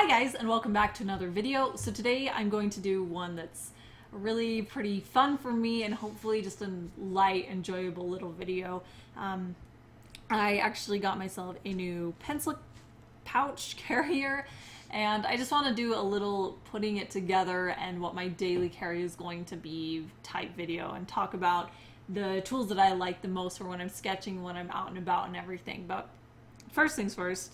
Hi guys, and welcome back to another video. So today I'm going to do one that's really pretty fun for me and hopefully just a light, enjoyable little video. I actually got myself a new pencil pouch carrier, and I just want to do a little putting it together and what my daily carry is going to be type video and talk about the tools that I like the most for when I'm sketching, when I'm out and about and everything. But first things first,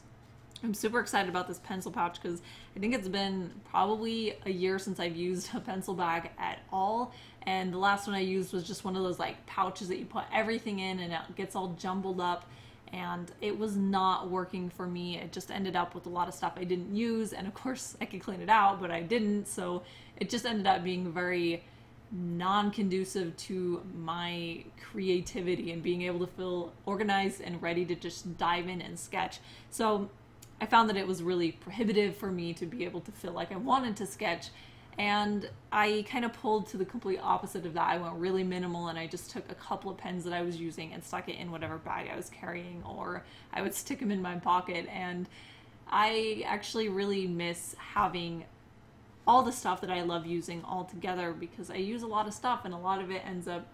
I'm super excited about this pencil pouch because I think it's been probably a year since I've used a pencil bag at all, and the last one I used was just one of those like pouches that you put everything in and it gets all jumbled up, and it was not working for me. It just ended up with a lot of stuff I didn't use, and of course I could clean it out, but I didn't, so it just ended up being very non-conducive to my creativity and being able to feel organized and ready to just dive in and sketch. So I found that it was really prohibitive for me to be able to feel like I wanted to sketch, and I kind of pulled to the complete opposite of that. I went really minimal and I just took a couple of pens that I was using and stuck it in whatever bag I was carrying, or I would stick them in my pocket. And I actually really miss having all the stuff that I love using all together, because I use a lot of stuff and a lot of it ends up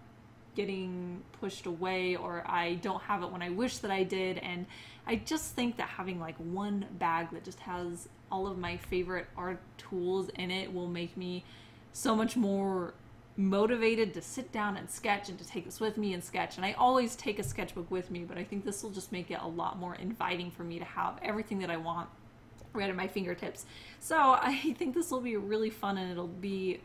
getting pushed away, or I don't have it when I wish that I did. And I just think that having like one bag that just has all of my favorite art tools in it will make me so much more motivated to sit down and sketch and to take this with me and sketch. And I always take a sketchbook with me, but I think this will just make it a lot more inviting for me to have everything that I want right at my fingertips. So I think this will be really fun, and it'll be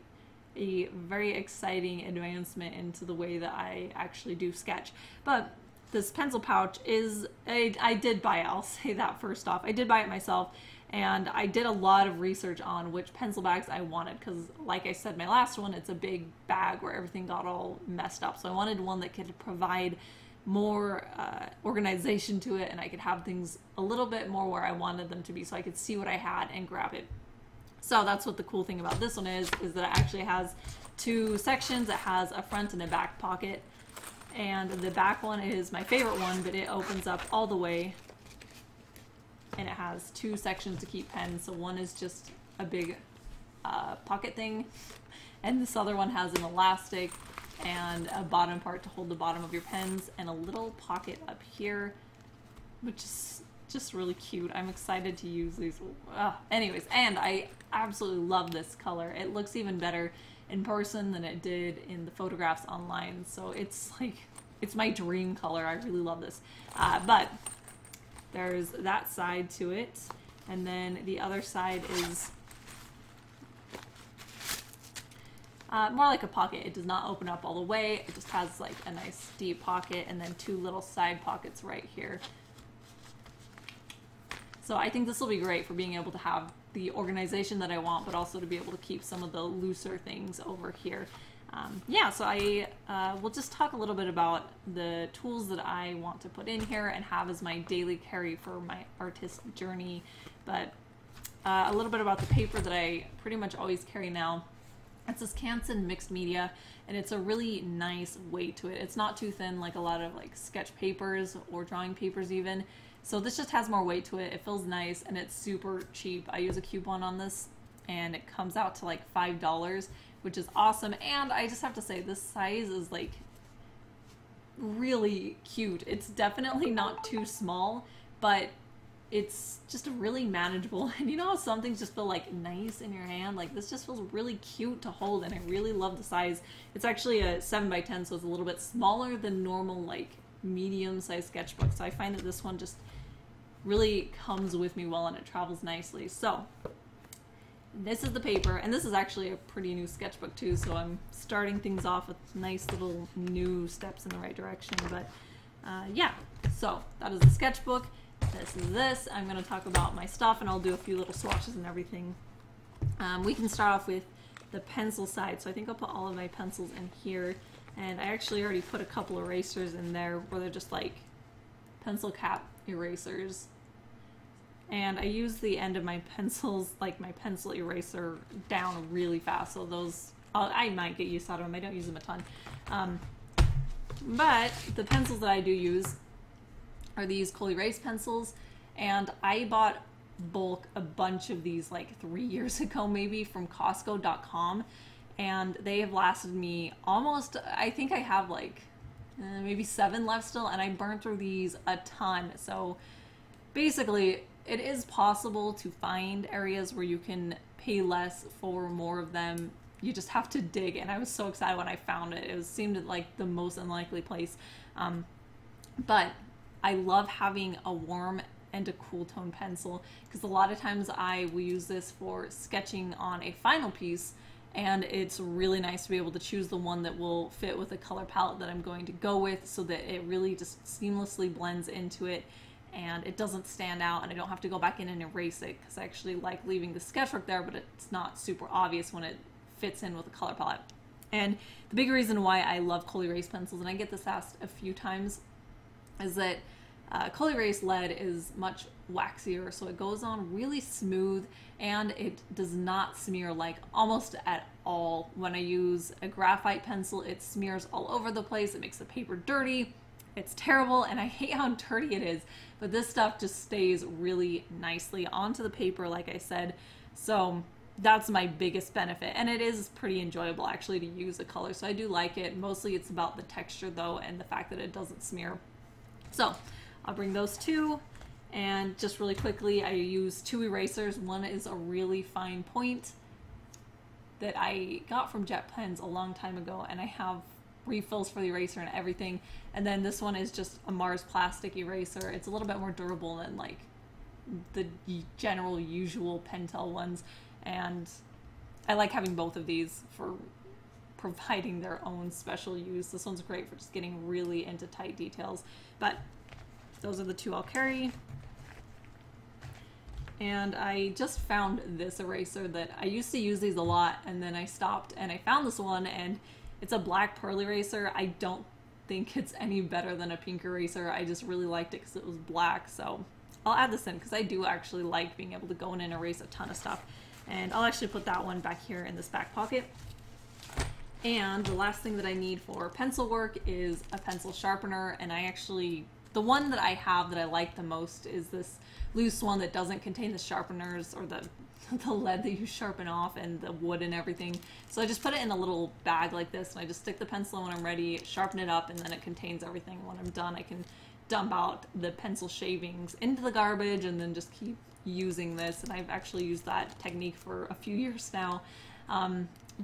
a very exciting advancement into the way that I actually do sketch. But this pencil pouch is, I did buy it, I'll say that first off. I did buy it myself, and I did a lot of research on which pencil bags I wanted, because like I said, my last one, it's a big bag where everything got all messed up. So I wanted one that could provide more organization to it, and I could have things a little bit more where I wanted them to be, so I could see what I had and grab it. So that's what the cool thing about this one is that it actually has two sections. It has a front and a back pocket, and the back one is my favorite one, but it opens up all the way, and it has two sections to keep pens. So one is just a big pocket thing, and this other one has an elastic and a bottom part to hold the bottom of your pens, and a little pocket up here, which is just really cute. I'm excited to use these. Anyways, and I absolutely love this color. It looks even better in person than it did in the photographs online. So it's like, it's my dream color. I really love this. But there's that side to it, and then the other side is more like a pocket. It does not open up all the way. It just has like a nice deep pocket and then two little side pockets right here. So I think this will be great for being able to have the organization that I want, but also to be able to keep some of the looser things over here. Yeah, so I will just talk a little bit about the tools that I want to put in here and have as my daily carry for my artist journey. But a little bit about the paper that I pretty much always carry now. It's this Canson mixed media, and it's a really nice weight to it. It's not too thin like a lot of like sketch papers or drawing papers even. So this just has more weight to it. It feels nice, and it's super cheap. I use a coupon on this, and it comes out to like $5, which is awesome. And I just have to say, this size is like really cute. It's definitely not too small, but it's just really manageable. And you know how some things just feel like nice in your hand? Like this just feels really cute to hold, and I really love the size. It's actually a 7x10, so it's a little bit smaller than normal like medium-sized sketchbook. So I find that this one just really comes with me well, and it travels nicely. So this is the paper, and this is actually a pretty new sketchbook too, so I'm starting things off with nice little new steps in the right direction. But yeah, so that is the sketchbook. This is this. I'm going to talk about my stuff, and I'll do a few little swatches and everything. We can start off with the pencil side. So I think I'll put all of my pencils in here, and I actually already put a couple erasers in there where they're just like pencil cap erasers. And I use the end of my pencils, like my pencil eraser, down really fast. So those, I might get used to them. I don't use them a ton. But the pencils that I do use are these Col-Earase pencils, and I bought bulk a bunch of these like 3 years ago, maybe, from Costco.com, and they have lasted me almost, I think I have like maybe 7 left still, and I burned through these a ton. So basically, it is possible to find areas where you can pay less for more of them. You just have to dig, and I was so excited when I found it. It seemed like the most unlikely place. But I love having a warm and a cool tone pencil, because a lot of times I will use this for sketching on a final piece, and it's really nice to be able to choose the one that will fit with the color palette that I'm going to go with, so that it really just seamlessly blends into it and it doesn't stand out, and I don't have to go back in and erase it, because I actually like leaving the sketchwork there, but it's not super obvious when it fits in with the color palette. And the big reason why I love Col-Erase pencils, and I get this asked a few times, is that Col-Erase lead is much waxier, so it goes on really smooth, and it does not smear like almost at all. When I use a graphite pencil, it smears all over the place. It makes the paper dirty. It's terrible, and I hate how dirty it is, but this stuff just stays really nicely onto the paper, like I said. So that's my biggest benefit, and it is pretty enjoyable actually to use a color, so I do like it. Mostly it's about the texture though, and the fact that it doesn't smear. So I'll bring those two, and just really quickly, I use 2 erasers. One is a really fine point that I got from Jet Pens a long time ago, and I have refills for the eraser and everything. And then this one is just a Mars plastic eraser. It's a little bit more durable than like the general usual Pentel ones, and I like having both of these for providing their own special use. This one's great for just getting really into tight details, but those are the 2 I'll carry. And I just found this eraser that I used to use these a lot, and then I stopped, and I found this one, and it's a black pearl eraser. I don't think it's any better than a pink eraser. I just really liked it because it was black, so I'll add this in because I do actually like being able to go in and erase a ton of stuff. And I'll actually put that one back here in this back pocket. And the last thing that I need for pencil work is a pencil sharpener, and I actually, the one that I have that I like the most is this loose one that doesn't contain the sharpeners or the lead that you sharpen off and the wood and everything. So I just put it in a little bag like this, and I just stick the pencil in when I'm ready, sharpen it up, and then it contains everything. When I'm done, I can dump out the pencil shavings into the garbage and then just keep using this. And I've actually used that technique for a few years now.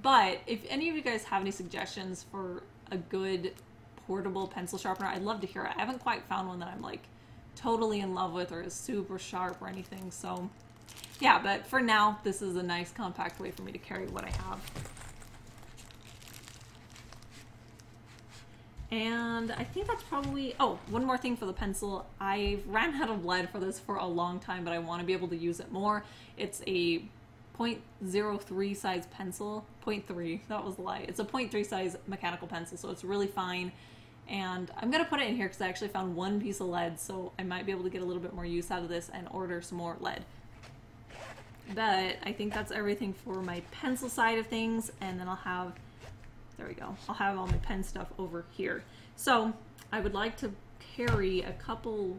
But if any of you guys have any suggestions for a good portable pencil sharpener, I'd love to hear it. I haven't quite found one that I'm like totally in love with or is super sharp or anything. So yeah, but for now, this is a nice compact way for me to carry what I have. And I think that's probably, oh, one more thing for the pencil. I've ran out of lead for this for a long time, but I want to be able to use it more. It's a 0.03 size pencil. 0.3, that was the lie. It's a 0.3 size mechanical pencil, so it's really fine. And I'm going to put it in here because I actually found 1 piece of lead, so I might be able to get a little bit more use out of this and order some more lead. But I think that's everything for my pencil side of things, and then I'll have, there we go, I'll have all my pen stuff over here. So I would like to carry a couple,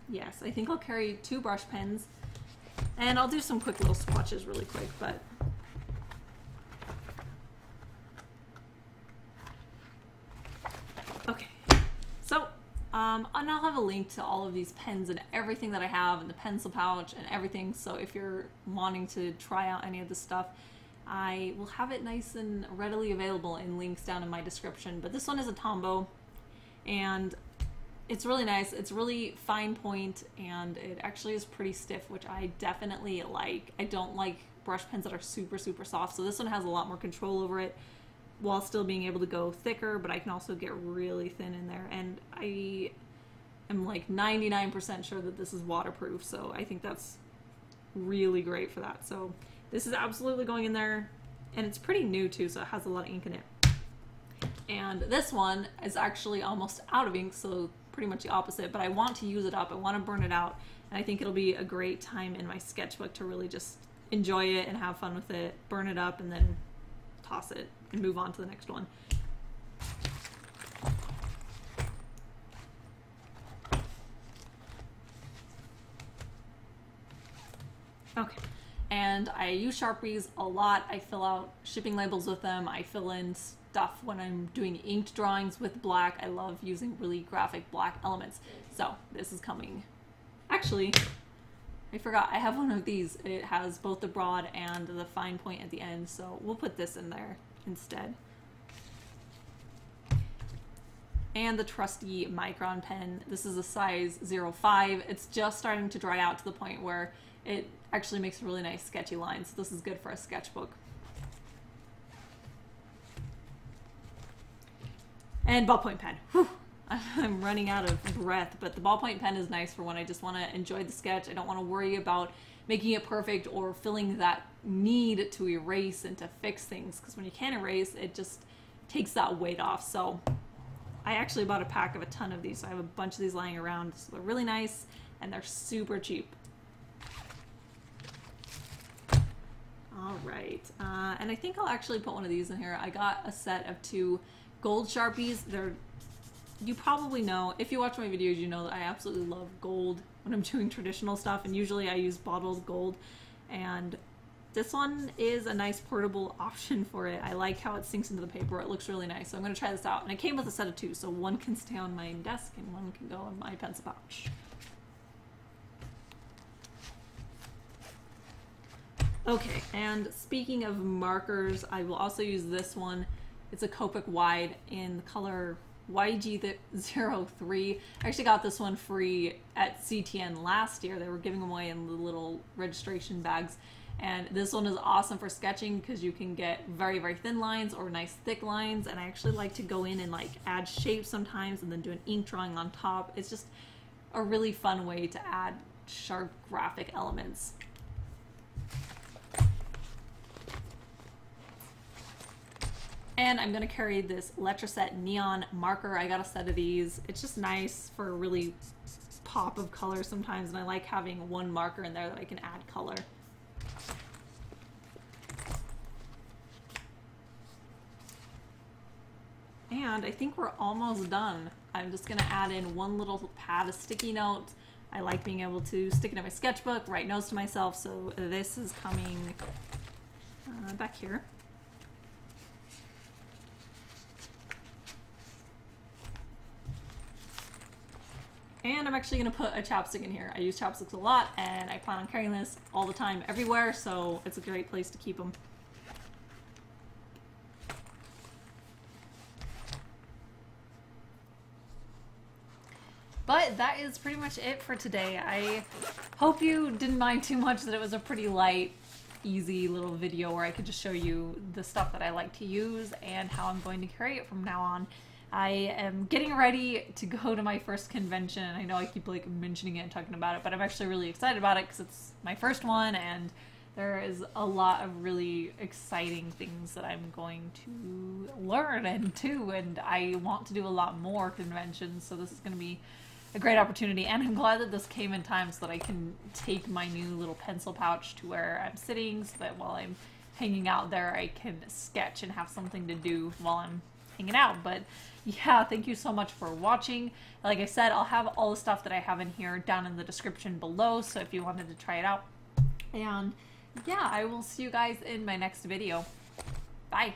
yes, I think I'll carry 2 brush pens, and I'll do some quick little swatches really quick, but okay. So and I'll have a link to all of these pens and everything that I have, and the pencil pouch and everything, so if you're wanting to try out any of this stuff, I will have it nice and readily available in links down in my description. But this one is a Tombow, and it's really nice. It's really fine point, and it actually is pretty stiff, which I definitely like. I don't like brush pens that are super, super soft, so this one has a lot more control over it while still being able to go thicker, but I can also get really thin in there. And I am like 99% sure that this is waterproof, so I think that's really great for that. So this is absolutely going in there, and it's pretty new too, so it has a lot of ink in it. And this one is actually almost out of ink, so pretty much the opposite, but I want to use it up. I want to burn it out, and I think it'll be a great time in my sketchbook to really just enjoy it and have fun with it, burn it up, and then toss it and move on to the next one. Okay. And I use Sharpies a lot. I fill out shipping labels with them. I fill in stuff when I'm doing inked drawings with black. I love using really graphic black elements. So this is coming. Actually, I forgot. I have one of these. It has both the broad and the fine point at the end. So we'll put this in there instead. And the trusty Micron pen. This is a size 05. It's just starting to dry out to the point where it actually makes really nice sketchy lines. This is good for a sketchbook. And ballpoint pen. Whew. I'm running out of breath, but the ballpoint pen is nice for when I just want to enjoy the sketch. I don't want to worry about making it perfect or feeling that need to erase and to fix things, because when you can't erase, it just takes that weight off. So I actually bought a pack of a ton of these, so I have a bunch of these lying around. So they're really nice and they're super cheap. All right, and I think I'll actually put one of these in here. I got a set of 2 gold Sharpies. You probably know, if you watch my videos, you know that I absolutely love gold when I'm doing traditional stuff, and usually I use bottled gold, and this one is a nice portable option for it. I like how it sinks into the paper. It looks really nice, so I'm going to try this out. And it came with a set of 2, so one can stay on my desk and one can go in my pencil pouch. Okay, and speaking of markers, I will also use this one. It's a Copic wide in the color YG03. I actually got this one free at CTN last year. They were giving them away in the little registration bags. And this one is awesome for sketching because you can get very, very thin lines or nice thick lines. And I actually like to go in and like add shapes sometimes and then do an ink drawing on top. It's just a really fun way to add sharp graphic elements. And I'm going to carry this LETRASET neon marker. I got a set of these. It's just nice for a really pop of color sometimes, and I like having one marker in there that I can add color. And I think we're almost done. I'm just going to add in one little pad of sticky note. I like being able to stick it in my sketchbook, write notes to myself, so this is coming back here. And I'm actually going to put a chapstick in here. I use chapsticks a lot, and I plan on carrying this all the time everywhere, so it's a great place to keep them. But that is pretty much it for today. I hope you didn't mind too much that it was a pretty light, easy little video where I could just show you the stuff that I like to use and how I'm going to carry it from now on. I am getting ready to go to my first convention. I know I keep like mentioning it and talking about it, but I'm actually really excited about it because it's my first one, and there is a lot of really exciting things that I'm going to learn and do, and I want to do a lot more conventions, so this is going to be a great opportunity. And I'm glad that this came in time so that I can take my new little pencil pouch to where I'm sitting, so that while I'm hanging out there I can sketch and have something to do while I'm hanging out. But yeah, thank you so much for watching. Like I said, I'll have all the stuff that I have in here down in the description below, so if you wanted to try it out. And yeah, I will see you guys in my next video. Bye.